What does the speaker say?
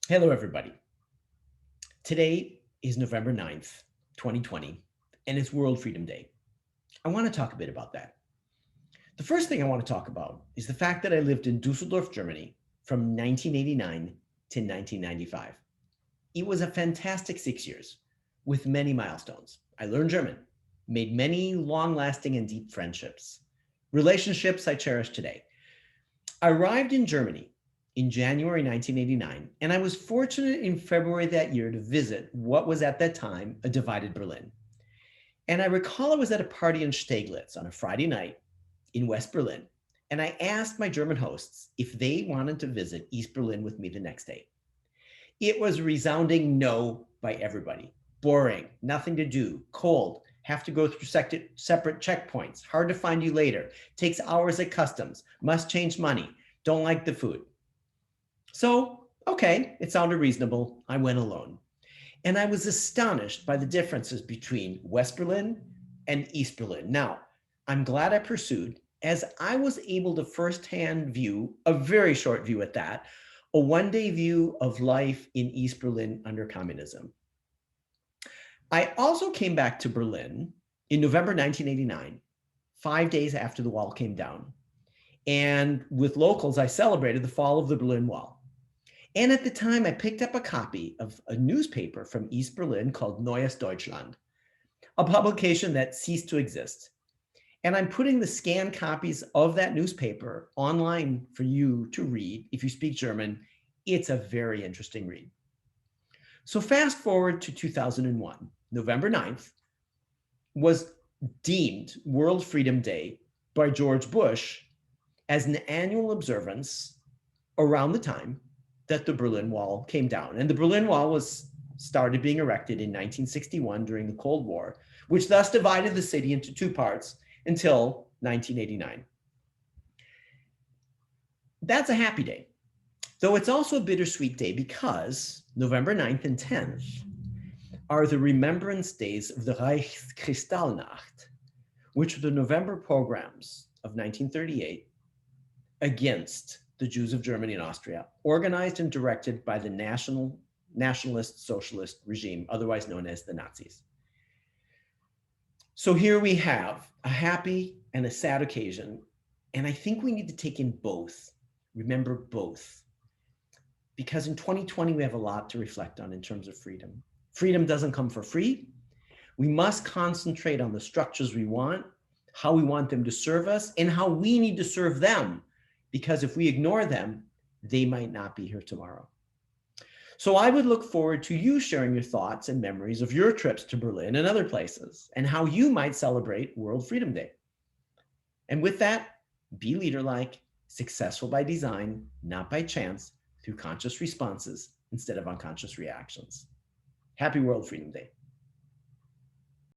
Hello, everybody. Today is November 9th, 2020, and it's World Freedom Day. I want to talk a bit about that. The first thing I want to talk about is the fact that I lived in Dusseldorf, Germany from 1989 to 1995. It was a fantastic 6 years with many milestones. I learned German, made many long lasting and deep friendships, relationships I cherish today. I arrived in Germany in January 1989, and I was fortunate in February that year to visit what was at that time a divided Berlin. And I recall I was at a party in Steglitz on a Friday night in West Berlin, and I asked my German hosts if they wanted to visit East Berlin with me the next day. It was a resounding no by everybody. Boring, nothing to do, cold, have to go through separate checkpoints, hard to find you later, takes hours at customs, must change money, don't like the food. So, okay, it sounded reasonable. I went alone. And I was astonished by the differences between West Berlin and East Berlin. Now, I'm glad I pursued, as I was able to firsthand view, a very short view at that, a one-day view of life in East Berlin under communism. I also came back to Berlin in November 1989, 5 days after the wall came down. And with locals, I celebrated the fall of the Berlin Wall. And at the time, I picked up a copy of a newspaper from East Berlin called Neues Deutschland, a publication that ceased to exist. And I'm putting the scanned copies of that newspaper online for you to read. If you speak German, it's a very interesting read. So fast forward to 2001, November 9th was deemed World Freedom Day by George Bush as an annual observance around the time that the Berlin Wall came down. And the Berlin Wall was started being erected in 1961 during the Cold War, which thus divided the city into two parts until 1989. That's a happy day, though it's also a bittersweet day because November 9th and 10th are the remembrance days of the Kristallnacht, which were the November pogroms of 1938 against the Jews of Germany and Austria, organized and directed by the nationalist socialist regime, otherwise known as the Nazis. So here we have a happy and a sad occasion, and I think we need to take in both, remember both, because in 2020 we have a lot to reflect on in terms of freedom. Freedom doesn't come for free. We must concentrate on the structures we want, how we want them to serve us, and how we need to serve them, because if we ignore them, they might not be here tomorrow. So I would look forward to you sharing your thoughts and memories of your trips to Berlin and other places, and how you might celebrate World Freedom Day. And with that, be leader-like, successful by design, not by chance, through conscious responses instead of unconscious reactions. Happy World Freedom Day.